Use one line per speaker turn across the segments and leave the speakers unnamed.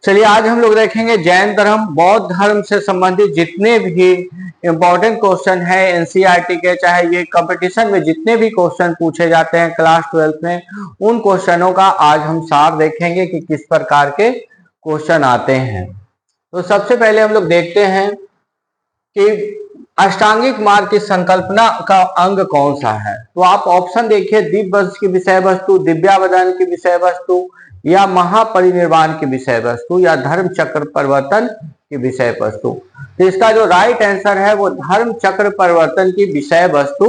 चलिए आज हम लोग देखेंगे जैन धर्म बौद्ध धर्म से संबंधित जितने भी इंपॉर्टेंट क्वेश्चन है एनसीईआरटी के, चाहे ये कंपटीशन में जितने भी क्वेश्चन पूछे जाते हैं क्लास 12 में, उन क्वेश्चनों का आज हम सार देखेंगे कि किस प्रकार के क्वेश्चन आते हैं। तो सबसे पहले हम लोग देखते हैं कि अष्टांगिक मार्ग की संकल्पना का अंग कौन सा है। तो आप ऑप्शन देखिए, दिव्य वंश की विषय वस्तु, दिव्यावदान की विषय वस्तु, या महापरिनिर्वाण की विषय वस्तु, या धर्म चक्र परिवर्तन की विषय वस्तु। तो इसका जो राइट आंसर है वो धर्म चक्र परिवर्तन की विषय वस्तु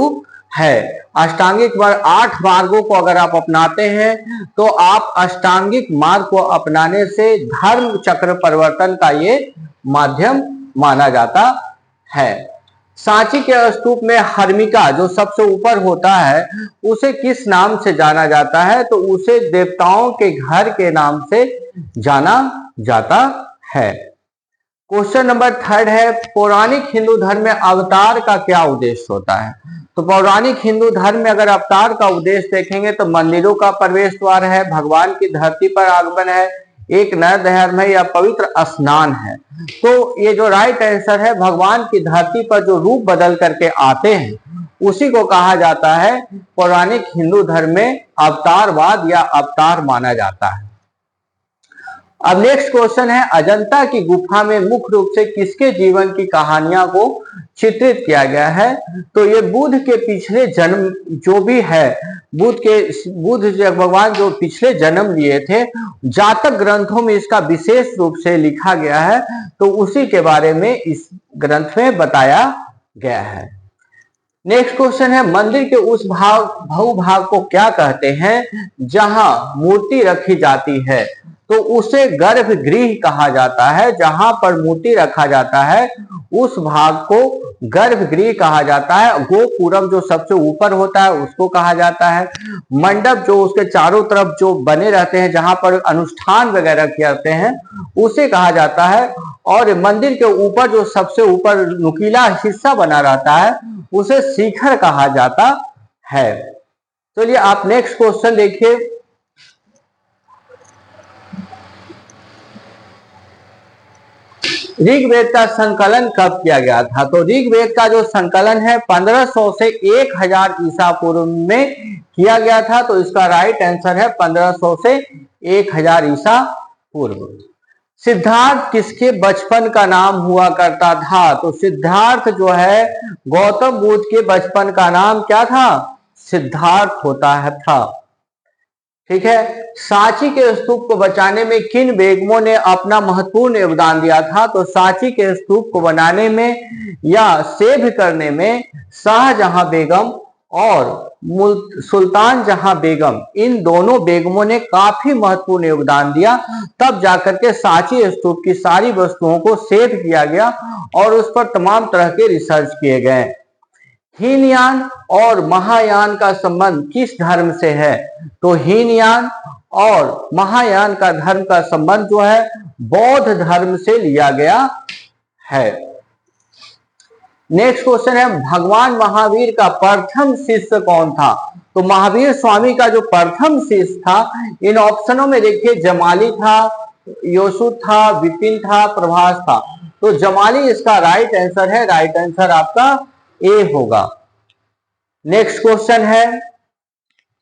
है। अष्टांगिक मार्ग 8 मार्गों को अगर आप अपनाते हैं तो आप अष्टांगिक मार्ग को अपनाने से धर्म चक्र परिवर्तन का ये माध्यम माना जाता है। सांची के स्तूप में हर्मिका जो सबसे ऊपर होता है उसे किस नाम से जाना जाता है? तो उसे देवताओं के घर के नाम से जाना जाता है। क्वेश्चन नंबर 3 है, पौराणिक हिंदू धर्म में अवतार का क्या उद्देश्य होता है? तो पौराणिक हिंदू धर्म में अगर अवतार का उद्देश्य देखेंगे तो मंदिरों का प्रवेश द्वार है, भगवान की धरती पर आगमन है, एक नया धर्म है, या पवित्र स्नान है। तो ये जो राइट आंसर है, भगवान की धरती पर जो रूप बदल करके आते हैं उसी को कहा जाता है पौराणिक हिंदू धर्म में अवतारवाद या अवतार माना जाता है। अब नेक्स्ट क्वेश्चन है, अजंता की गुफा में मुख्य रूप से किसके जीवन की कहानियां को चित्रित किया गया है? तो ये बुद्ध के पिछले जन्म जो भी है, बुद्ध भगवान जो पिछले जन्म लिए थे, जातक ग्रंथों में इसका विशेष रूप से लिखा गया है, तो उसी के बारे में इस ग्रंथ में बताया गया है। नेक्स्ट क्वेश्चन है, मंदिर के उस भूभाग को क्या कहते हैं जहां मूर्ति रखी जाती है? तो उसे गर्भगृह कहा जाता है। जहां पर मूर्ति रखा जाता है उस भाग को गर्भगृह कहा जाता है। गोपुरम जो सबसे ऊपर होता है उसको कहा जाता है। मंडप जो उसके चारों तरफ जो बने रहते हैं जहां पर अनुष्ठान वगैरह करते हैं उसे कहा जाता है। और मंदिर के ऊपर जो सबसे ऊपर नुकीला हिस्सा बना रहता है उसे शिखर कहा जाता है। चलिए आप नेक्स्ट क्वेश्चन देखिए, ऋग्वेद का संकलन कब किया गया था? तो ऋग्वेद का जो संकलन है 1500 से 1000 ईसा पूर्व में किया गया था। तो इसका राइट आंसर है 1500 से 1000 ईसा पूर्व। सिद्धार्थ किसके बचपन का नाम हुआ करता था? तो सिद्धार्थ जो है गौतम बुद्ध के बचपन का नाम क्या था? सिद्धार्थ होता है था। ठीक है। सांची के स्तूप को बचाने में किन बेगमों ने अपना महत्वपूर्ण योगदान दिया था? तो सांची के स्तूप को बनाने में या सेव करने में शाहजहां बेगम और सुल्तान जहां बेगम, इन दोनों बेगमों ने काफी महत्वपूर्ण योगदान दिया। तब जाकर के सांची स्तूप की सारी वस्तुओं को सेव किया गया और उस पर तमाम तरह के रिसर्च किए गए। हीनयान और महायान का संबंध किस धर्म से है? तो हीनयान और महायान का धर्म का संबंध जो है बौद्ध धर्म से लिया गया है। नेक्स्ट क्वेश्चन है, भगवान महावीर का प्रथम शिष्य कौन था? तो महावीर स्वामी का जो प्रथम शिष्य था, इन ऑप्शनों में देखिए, जमाली था, योशु था, विपिन था, प्रभास था। तो जमाली इसका राइट आंसर है। राइट आंसर आपका ए होगा। नेक्स्ट क्वेश्चन है,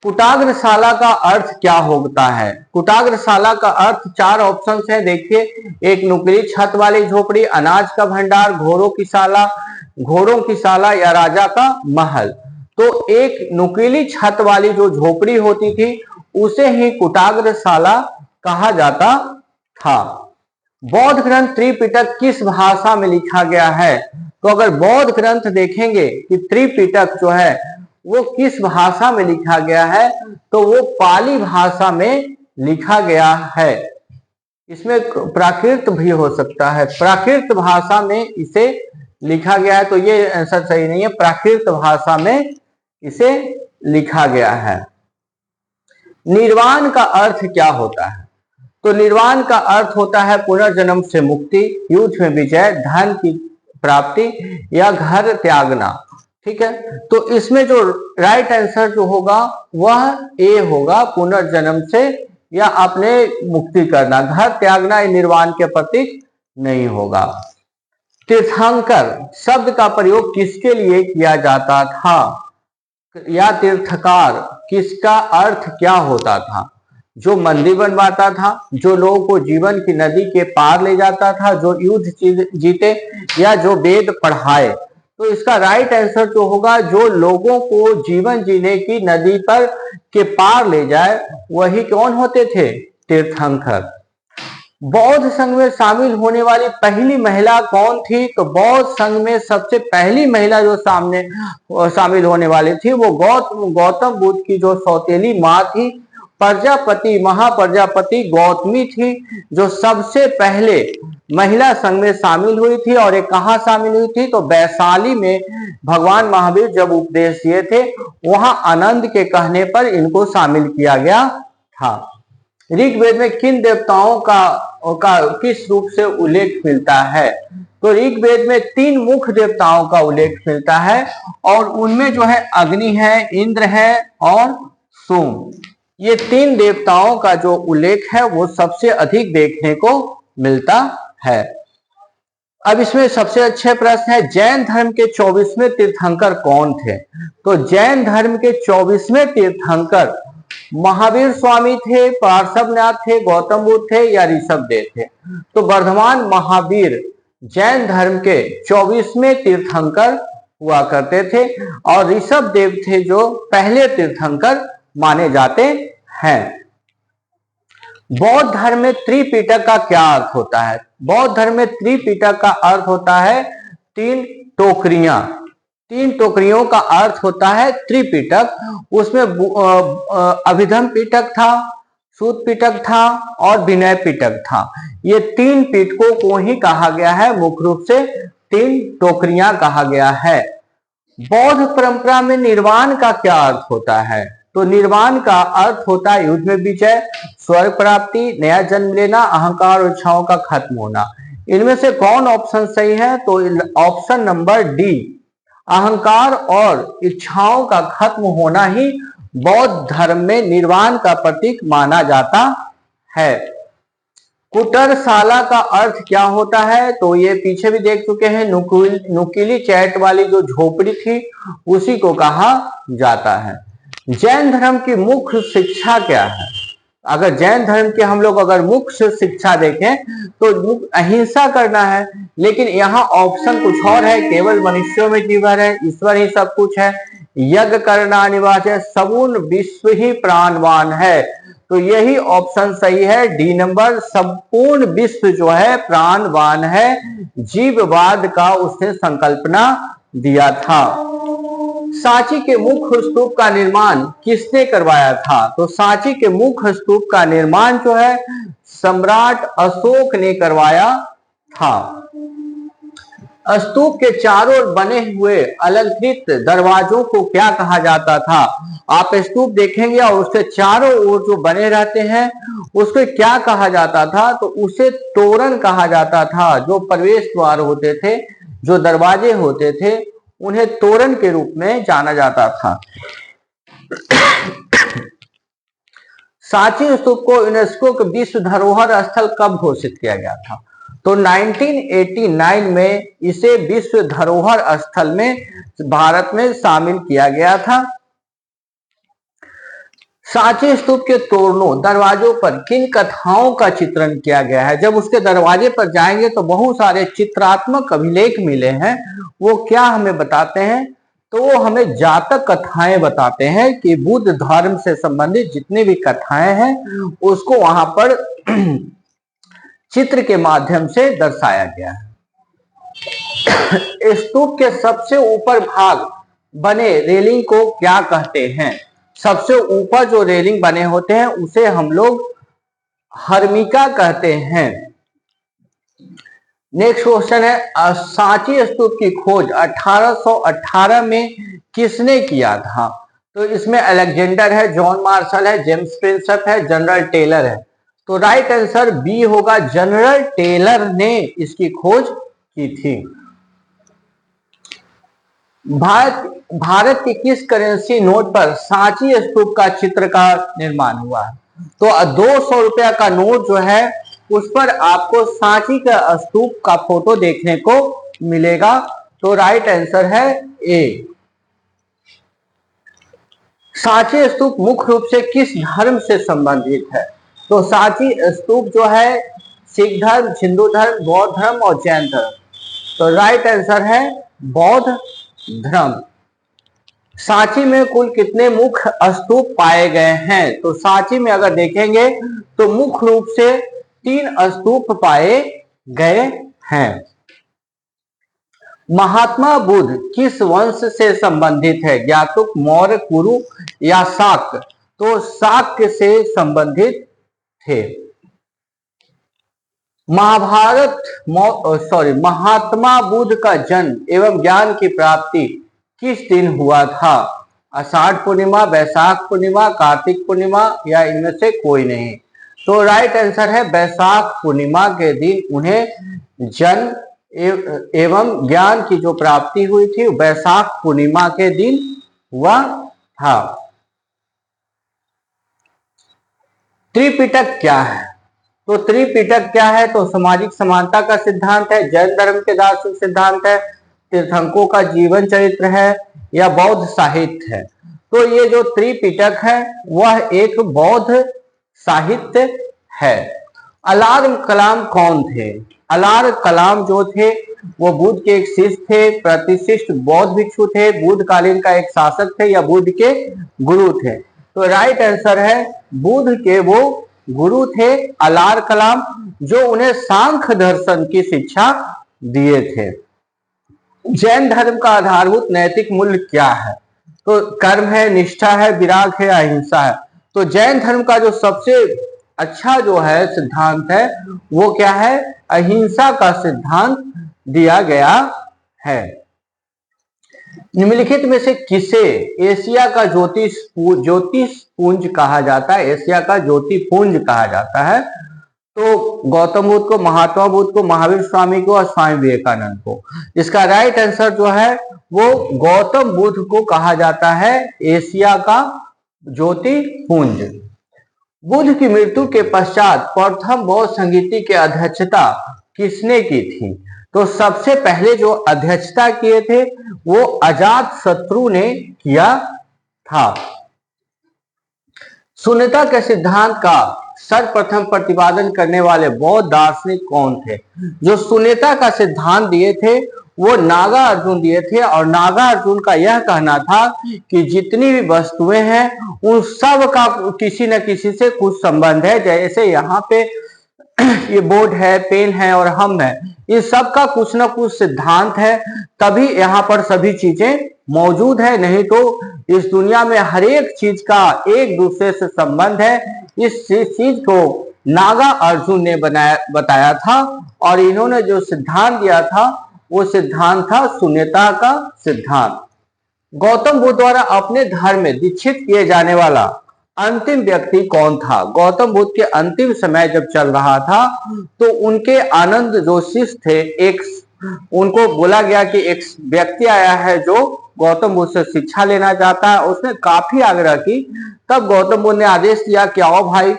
कुटाग्रशाला का अर्थ क्या होता है? कुटाग्रशाला का अर्थ 4 ऑप्शन है, देखिए, एक नुकीली छत वाली झोपड़ी, अनाज का भंडार, घोड़ों की शाला या राजा का महल। तो एक नुकीली छत वाली जो झोपड़ी होती थी उसे ही कुटाग्रशाला कहा जाता था। बौद्ध ग्रंथ त्रिपिटक किस भाषा में लिखा गया है? तो अगर बौद्ध ग्रंथ देखेंगे कि त्रिपिटक जो है वो किस भाषा में लिखा गया है, तो वो पाली भाषा में लिखा गया है। इसमें प्राकृत भी हो सकता है, प्राकृत भाषा में इसे लिखा गया है। तो ये आंसर सही नहीं है, प्राकृत भाषा में इसे लिखा गया है। निर्वाण का अर्थ क्या होता है? तो निर्वाण का अर्थ होता है पुनर्जन्म से मुक्ति, युद्ध में विजय, धन की प्राप्ति या घर त्यागना। ठीक है। तो इसमें जो राइट आंसर जो होगा वह ए होगा, पुनर्जन्म से या अपने मुक्ति करना, घर त्यागना निर्वाण के प्रतीक नहीं होगा। तीर्थंकर शब्द का प्रयोग किसके लिए किया जाता था या तीर्थकार किसका अर्थ क्या होता था? जो मंदिर बनवाता था, जो लोगों को जीवन की नदी के पार ले जाता था, जो युद्ध जीते या जो वेद पढ़ाए। तो इसका राइट आंसर जो होगा, जो लोगों को जीवन जीने की नदी पर के पार ले जाए, वही कौन होते थे? तीर्थंकर। बौद्ध संघ में शामिल होने वाली पहली महिला कौन थी? तो बौद्ध संघ में सबसे पहली महिला जो शामिल होने वाली थी वो गौतम बुद्ध की जो सौतेली माँ थी, प्रजापति महाप्रजापति गौतमी थी, जो सबसे पहले महिला संघ में शामिल हुई थी। और ये कहाँ शामिल हुई थी? तो वैशाली में भगवान महावीर जब उपदेश दिए थे, वहां आनंद के कहने पर इनको शामिल किया गया था। ऋग्वेद में किन देवताओं का किस रूप से उल्लेख मिलता है? तो ऋग्वेद में 3 मुख्य देवताओं का उल्लेख मिलता है और उनमें जो है अग्नि है, इंद्र है और सोम। ये 3 देवताओं का जो उल्लेख है वो सबसे अधिक देखने को मिलता है। अब इसमें सबसे अच्छे प्रश्न है, जैन धर्म के 24वें तीर्थंकर कौन थे? तो जैन धर्म के 24वें तीर्थंकर महावीर स्वामी थे, पार्श्वनाथ थे, गौतम बुद्ध थे या ऋषभदेव थे? तो वर्धमान महावीर जैन धर्म के 24वें तीर्थंकर हुआ करते थे और ऋषभदेव थे जो पहले तीर्थंकर माने जाते हैं। बौद्ध धर्म में त्रिपिटक का क्या अर्थ होता है? बौद्ध धर्म में त्रिपिटक का अर्थ होता है 3 टोकरियां। 3 टोकरियों का अर्थ होता है त्रिपिटक। उसमें अभिधम पिटक था, सूत पिटक था और विनय पिटक था। ये 3 पिटकों को ही कहा गया है, मुख्य रूप से 3 टोकरियां कहा गया है। बौद्ध परंपरा में निर्वाण का क्या अर्थ होता है? तो निर्वाण का अर्थ होता है युद्ध में विजय, स्वर्ग प्राप्ति, नया जन्म लेना, अहंकार और इच्छाओं का खत्म होना। इनमें से कौन ऑप्शन सही है? तो ऑप्शन नंबर डी, अहंकार और इच्छाओं का खत्म होना ही बौद्ध धर्म में निर्वाण का प्रतीक माना जाता है। कुटरशाला का अर्थ क्या होता है? तो ये पीछे भी देख चुके हैं, नुकीली चैट वाली जो झोपड़ी थी उसी को कहा जाता है। जैन धर्म की मुख्य शिक्षा क्या है? अगर जैन धर्म के हम लोग अगर मुख्य शिक्षा देखें तो अहिंसा करना है, लेकिन यहाँ ऑप्शन कुछ और है, केवल मनुष्यों में जीवन है, ईश्वर ही सब कुछ है, यज्ञ करना अनिवार्य है, संपूर्ण विश्व ही प्राणवान है। तो यही ऑप्शन सही है, डी नंबर, संपूर्ण विश्व जो है प्राणवान है। जीववाद का उसने संकल्पना दिया था। सांची के मुख्य स्तूप का निर्माण किसने करवाया था? तो सांची के मुख्य स्तूप का निर्माण जो है सम्राट अशोक ने करवाया था। स्तूप के चारों ओर बने हुए अलंकृत दरवाजों को क्या कहा जाता था? आप स्तूप देखेंगे और उसके चारों ओर जो बने रहते हैं उसको क्या कहा जाता था? तो उसे तोरण कहा जाता था। जो प्रवेश द्वार होते थे, जो दरवाजे होते थे, उन्हें तोरण के रूप में जाना जाता था। सांची स्तूप को यूनेस्को के विश्व धरोहर स्थल कब घोषित किया गया था? तो 1989 में इसे विश्व धरोहर स्थल में भारत में शामिल किया गया था। सांची स्तूप के तोरणों दरवाजों पर किन कथाओं का चित्रण किया गया है? जब उसके दरवाजे पर जाएंगे तो बहुत सारे चित्रात्मक अभिलेख मिले हैं। वो क्या हमें बताते हैं? तो वो हमें जातक कथाएं बताते हैं कि बुद्ध धर्म से संबंधित जितनी भी कथाएं हैं उसको वहां पर चित्र के माध्यम से दर्शाया गया है। स्तूप के सबसे ऊपर भाग बने रेलिंग को क्या कहते हैं? सबसे ऊपर जो रेलिंग बने होते हैं उसे हम लोग हर्मिका कहते हैं। नेक्स्ट क्वेश्चन है, सांची स्तूप की खोज 1818 में किसने किया था? तो इसमें अलेक्जेंडर है, जॉन मार्शल है, जेम्स प्रिंसप है, जनरल टेलर है। तो राइट आंसर बी होगा, जनरल टेलर ने इसकी खोज की थी। भारत की किस करेंसी नोट पर सांची स्तूप का चित्र का निर्माण हुआ है? तो 200 रुपया का नोट जो है उस पर आपको सांची का स्तूप का फोटो देखने को मिलेगा। तो राइट आंसर है ए। सांची स्तूप मुख्य रूप से किस धर्म से संबंधित है? तो सांची स्तूप जो है सिख धर्म, हिंदू धर्म, बौद्ध धर्म और जैन धर्म। तो राइट आंसर है बौद्ध धर्म। सांची में कुल कितने मुख्य स्तूप पाए गए हैं? तो सांची में अगर देखेंगे तो मुख्य रूप से 3 स्तूप पाए गए हैं। महात्मा बुद्ध किस वंश से संबंधित है? ज्ञातुक, मौर्य, कुरु या शाक्य? तो शाक्य से संबंधित थे। महात्मा बुद्ध का जन्म एवं ज्ञान की प्राप्ति किस दिन हुआ था? आषाढ़ पूर्णिमा, वैशाख पूर्णिमा, कार्तिक पूर्णिमा या इनमें से कोई नहीं? तो राइट आंसर है वैशाख पूर्णिमा के दिन उन्हें जन्म एवं ज्ञान की जो प्राप्ति हुई थी वैशाख पूर्णिमा के दिन हुआ था। त्रिपिटक क्या है? तो त्रिपिटक क्या है? तो सामाजिक समानता का सिद्धांत है, जैन धर्म के दार्शनिक सिद्धांत है, तीर्थंकरों का जीवन चरित्र है या बौद्ध साहित्य है? तो ये जो त्रिपिटक है वह एक बौद्ध साहित्य है। अलार कलाम कौन थे? अलार कलाम जो थे वो बुद्ध के एक शिष्य थे, प्रतिष्ठित बौद्ध भिक्षु थे, बुद्ध कालीन का एक शासक थे या बुद्ध के गुरु थे? तो राइट आंसर है बुद्ध के वो गुरु थे अलार कलाम, जो उन्हें सांख्य दर्शन की शिक्षा दिए थे। जैन धर्म का आधारभूत नैतिक मूल्य क्या है? तो कर्म है, निष्ठा है, विराग है, अहिंसा है? तो जैन धर्म का जो सबसे अच्छा जो है सिद्धांत है वो क्या है? अहिंसा का सिद्धांत दिया गया है। निम्नलिखित में से किसे एशिया का ज्योतिष पुंज कहा जाता है? एशिया का ज्योति पुंज कहा जाता है। तो गौतम बुद्ध को, महात्मा बुद्ध को, महावीर स्वामी को और स्वामी विवेकानंद को। इसका राइट आंसर जो है वो गौतम बुद्ध को कहा जाता है एशिया का ज्योति पुंज। बुद्ध की मृत्यु के पश्चात प्रथम बौद्ध संगीति की अध्यक्षता किसने की थी? तो सबसे पहले जो अध्यक्षता किए थे वो अजात शत्रु ने किया था। शून्यता के सिद्धांत का सर्वप्रथम प्रतिपादन करने वाले बौद्ध दार्शनिक कौन थे? जो शून्यता का सिद्धांत दिए थे वो नागा अर्जुन दिए थे, और नागा अर्जुन का यह कहना था कि जितनी भी वस्तुएं हैं उन सब का किसी न किसी से कुछ संबंध है। जैसे यहाँ पे ये बोर्ड है, पेन है और हम है, इन सब का कुछ न कुछ सिद्धांत है, तभी यहाँ पर सभी चीजें मौजूद है, नहीं तो इस दुनिया में हर एक चीज का एक दूसरे से संबंध है। इस चीज को नागा अर्जुन ने बताया था, और इन्होंने जो सिद्धांत दिया था वो सिद्धांत था शून्यता का सिद्धांत। गौतम बुद्ध द्वारा अपने धर्म में दीक्षित किए जाने वाला अंतिम व्यक्ति कौन था? गौतम बुद्ध के अंतिम समय जब चल रहा था तो उनके आनंद जो शिष्य थे, उनको बोला गया कि एक व्यक्ति आया है जो गौतम बुद्ध से शिक्षा लेना चाहता है। उसने काफी आग्रह की, तब गौतम बुद्ध ने आदेश दिया कि आओ भाई,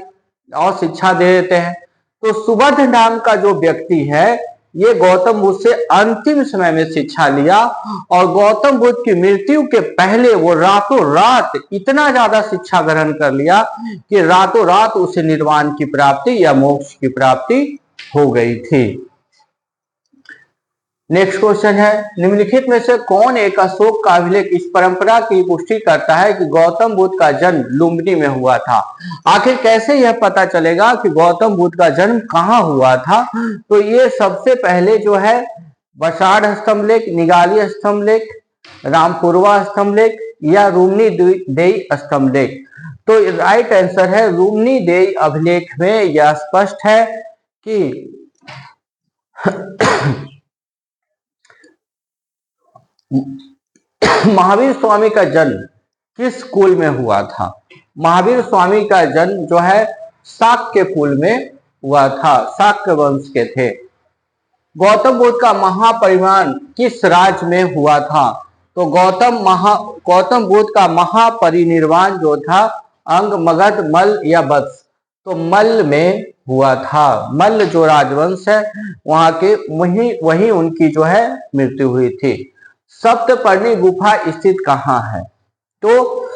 और शिक्षा दे देते हैं। तो सुबोध नाम का जो व्यक्ति है ये गौतम बुद्ध से अंतिम समय में शिक्षा लिया, और गौतम बुद्ध की मृत्यु के पहले वो रातों रात इतना ज्यादा शिक्षा ग्रहण कर लिया कि रातों रात उसे निर्वाण की प्राप्ति या मोक्ष की प्राप्ति हो गई थी। नेक्स्ट क्वेश्चन है, निम्नलिखित में से कौन एक अशोक का अभिलेख इस परंपरा की पुष्टि करता है कि गौतम बुद्ध का जन्म लुम्बिनी में हुआ था? आखिर कैसे यह पता चलेगा कि गौतम बुद्ध का जन्म कहाँ हुआ था? तो ये सबसे पहले जो है वसाड़ स्तंभलेख, निगाली स्तंभलेख, रामपुरवा स्तंभलेख या रूमनी देई स्तंभलेख। तो राइट आंसर है रूमनी देई अभिलेख में यह स्पष्ट है कि महावीर स्वामी का जन्म किस कुल में हुआ था? महावीर स्वामी का जन्म जो है शाक्य कुल में हुआ था, शाक्य वंश के थे। गौतम बुद्ध का महापरिनिर्वाण किस राज्य में हुआ था? तो गौतम बुद्ध का महापरिनिर्वाण जो था अंग, मगध, मल या वत्स? तो मल्ल में हुआ था। मल्ल जो राजवंश है वहां के वही उनकी जो है मृत्यु हुई थी। सप्तपर्णी गुफा स्थित कहाँ है? तो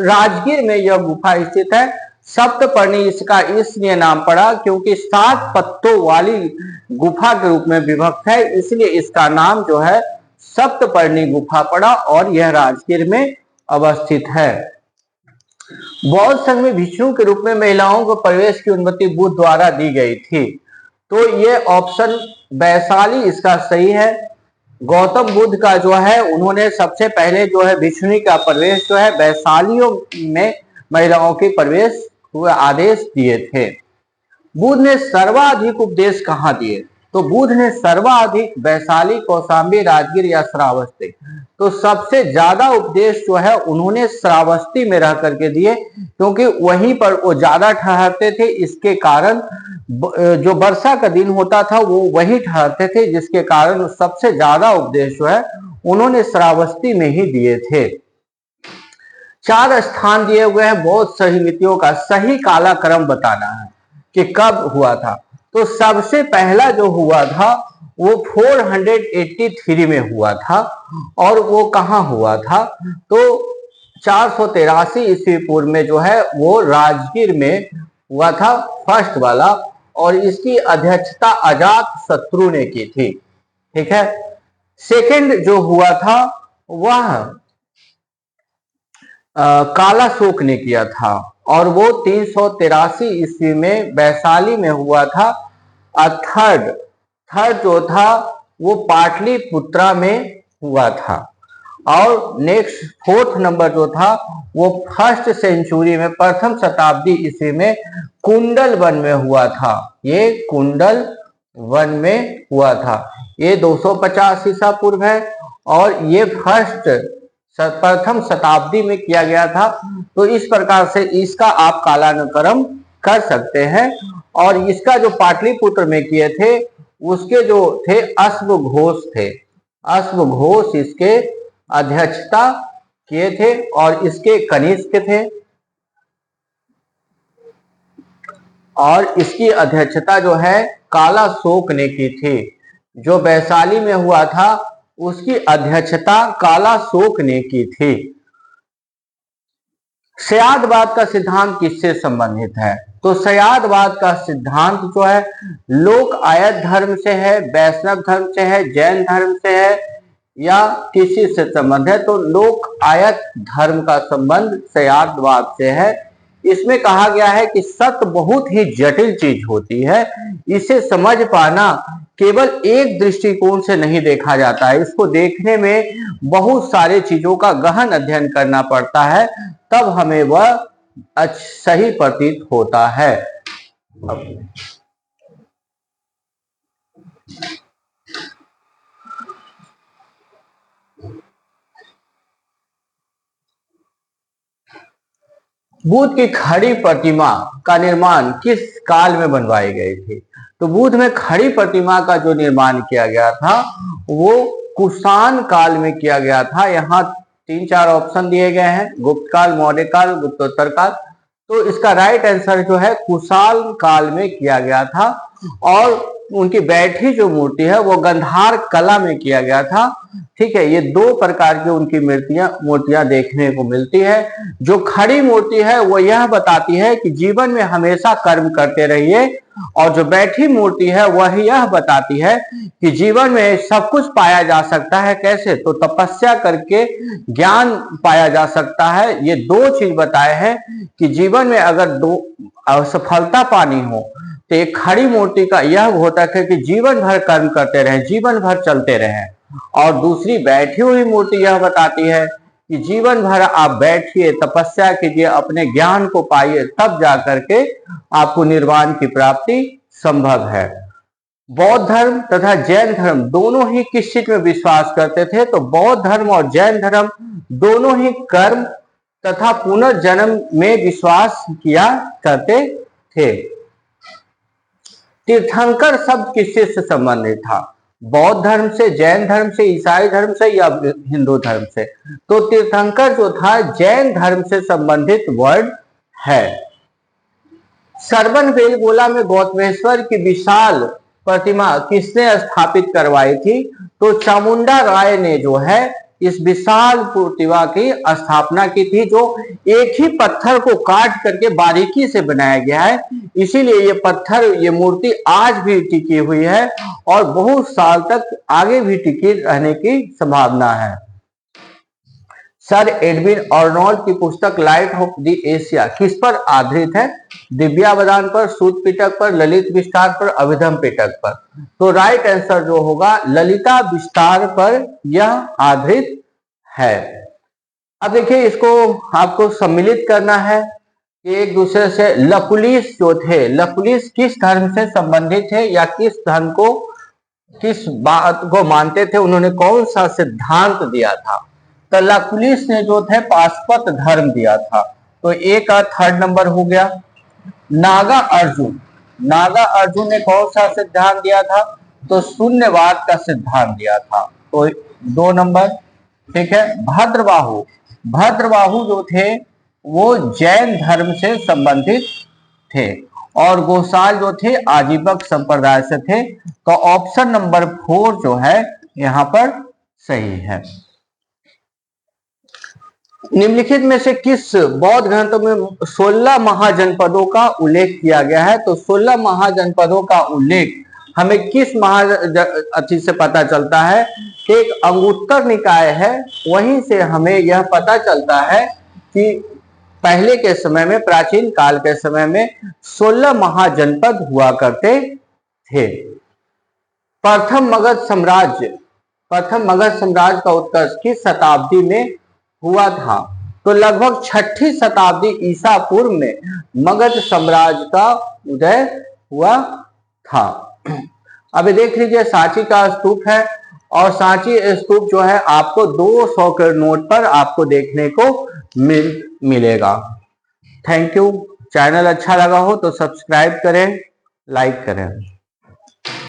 राजगीर में यह गुफा स्थित है। सप्तपर्णी इसका इसलिए नाम पड़ा क्योंकि 7 पत्तों वाली गुफा के रूप में विभक्त है, इसलिए इसका नाम जो है सप्तपर्णी गुफा पड़ा और यह राजगीर में अवस्थित है। बौद्ध संघ में भिक्षु के रूप में महिलाओं को प्रवेश की अनुमति बुद्ध द्वारा दी गई थी। तो ये ऑप्शन वैशाली इसका सही है। गौतम बुद्ध का जो है उन्होंने सबसे पहले जो है भिक्षुणी का प्रवेश जो है वैशालियों में महिलाओं के प्रवेश हुए आदेश दिए थे। बुद्ध ने सर्वाधिक उपदेश कहाँ दिए? तो बुद्ध ने सर्वाधिक वैशाली, कौशाम्बी, राजगीर या श्रावस्ती। तो सबसे ज्यादा उपदेश जो है उन्होंने श्रावस्ती में रह करके दिए, क्योंकि वहीं पर वो ज्यादा ठहरते थे। इसके कारण जो वर्षा का दिन होता था वो वहीं ठहरते थे, जिसके कारण सबसे ज्यादा उपदेश जो है उन्होंने श्रावस्ती में ही दिए थे। 4 स्थान दिए हुए हैं बौद्ध समितियों का सही कालक्रम बताना है कि कब हुआ था। तो सबसे पहला जो हुआ था वो 483 में हुआ था और वो कहाँ हुआ था? तो 483 ईस्वी पूर्व में जो है वो राजगीर में हुआ था फर्स्ट वाला, और इसकी अध्यक्षता अजात शत्रु ने की थी। ठीक है। सेकंड जो हुआ था वह कालाशोक ने किया था और वो 383 ईस्वी में वैशाली में हुआ था। थर्ड जो था वो पाटलिपुत्रा में हुआ था। और नेक्स्ट 4th नंबर जो था वो 1st सेंचुरी में प्रथम शताब्दी ईस्वी में कुंडल वन में हुआ था। ये कुंडल वन में हुआ था। ये 250 ईसा पूर्व है और ये प्रथम शताब्दी में किया गया था। तो इस प्रकार से इसका आप कालानुक्रम कर सकते हैं। और इसका जो पाटलिपुत्र में किए थे उसके जो थे अश्वघोष थे। अश्वघोष इसके अध्यक्षता किए थे और इसके कनिष्क थे और इसकी अध्यक्षता जो है कालाशोक ने की थी। जो वैशाली में हुआ था उसकी अध्यक्षता कालाशोक ने की थी। शयादवाद का सिद्धांत किससे संबंधित है? तो शयादवाद का सिद्धांत जो है लोक आयत धर्म से है, वैष्णव धर्म से है, जैन धर्म से है या किसी से संबंध है? तो लोक आयत धर्म का संबंध शयादवाद से है। इसमें कहा गया है कि सत्य बहुत ही जटिल चीज होती है, इसे समझ पाना केवल एक दृष्टिकोण से नहीं देखा जाता है, इसको देखने में बहुत सारे चीजों का गहन अध्ययन करना पड़ता है, तब हमें वह सही प्रतीत होता है। बुद्ध की खड़ी प्रतिमा का निर्माण किस काल में बनवाई गई थी? तो बुद्ध में खड़ी प्रतिमा का जो निर्माण किया गया था वो कुषाण काल में किया गया था। यहाँ 3-4 ऑप्शन दिए गए हैं, गुप्त काल, मौर्य काल, गुप्तोत्तर काल। तो इसका राइट आंसर जो है कुषाण काल में किया गया था। और उनकी बैठी जो मूर्ति है वो गंधार कला में किया गया था। ठीक है। ये 2 प्रकार की उनकी मूर्तियां देखने को मिलती है। जो खड़ी मूर्ति है वो यह बताती है कि जीवन में हमेशा कर्म करते रहिए, और जो बैठी मूर्ति है वह यह बताती है कि जीवन में सब कुछ पाया जा सकता है। कैसे? तो तपस्या करके ज्ञान पाया जा सकता है। ये 2 चीज बताए हैं कि जीवन में अगर सफलता पानी हो तो एक खड़ी मूर्ति का यह घोतक है कि जीवन भर कर्म करते रहें, जीवन भर चलते रहें। और दूसरी बैठी हुई मूर्ति यह बताती है कि जीवन भर आप बैठिए, तपस्या कीजिए, अपने ज्ञान को पाइए, तब जाकर के आपको निर्वाण की प्राप्ति संभव है। बौद्ध धर्म तथा जैन धर्म दोनों ही किस चीज में विश्वास करते थे? तो बौद्ध धर्म और जैन धर्म दोनों ही कर्म तथा पुनर्जन्म में विश्वास किया करते थे। तीर्थंकर शब्द किससे से संबंधित था? बौद्ध धर्म से, जैन धर्म से, ईसाई धर्म से या हिंदू धर्म से? तो तीर्थंकर जो था जैन धर्म से संबंधित वर्ड है। सरबन बेलगोला में गौतमेश्वर की विशाल प्रतिमा किसने स्थापित करवाई थी? तो चामुंडा राय ने जो है इस विशाल प्रतिमा की स्थापना की थी, जो एक ही पत्थर को काट करके बारीकी से बनाया गया है। इसीलिए ये पत्थर, ये मूर्ति आज भी टिकी हुई है और बहुत साल तक आगे भी टिकी रहने की संभावना है। सर एडविन अर्नोल्ड की पुस्तक लाइट ऑफ द एशिया किस पर आधारित है? दिव्यावदान पर, सूत पिटक पर, ललित विस्तार पर, अभिधम पिटक पर। तो राइट आंसर जो होगा ललिता विस्तार पर यह आधारित है। अब देखिए, इसको आपको सम्मिलित करना है कि एक दूसरे से लकुलिस जो थे, लकुलिस किस धर्म से संबंधित थे या किस धर्म को, किस बात को मानते थे, उन्होंने कौन सा सिद्धांत दिया था? तो लकुलिस ने जो थे पाशुपत धर्म दिया था। तो ए का थर्ड नंबर हो गया। नागा अर्जुन, नागा अर्जुन ने कौन सा सिद्धांत दिया था? तो शून्यवाद का सिद्धांत दिया था। तो 2 नंबर। ठीक है। भद्रबाहु, भद्रबाहु जो थे वो जैन धर्म से संबंधित थे और गोसाल जो थे आजीवक संप्रदाय से थे। तो ऑप्शन नंबर 4 जो है यहां पर सही है। निम्नलिखित में से किस बौद्ध ग्रंथों में 16 महाजनपदों का उल्लेख किया गया है? तो 16 महाजनपदों का उल्लेख हमें किस अति से पता चलता है? एक अंगुत्तर निकाय है, वहीं से हमें यह पता चलता है कि पहले के समय में, प्राचीन काल के समय में 16 महाजनपद हुआ करते थे। प्रथम मगध साम्राज्य, प्रथम मगध साम्राज्य का उत्कर्ष किस शताब्दी में हुआ था? तो लगभग 6ठी शताब्दी ईसा पूर्व में मगध साम्राज्य का उदय हुआ था। अभी देख लीजिए, सांची का स्तूप है और सांची स्तूप जो है आपको 200 के नोट पर आपको देखने को मिलेगा। Thank you. चैनल अच्छा लगा हो तो सब्सक्राइब करें, लाइक करें।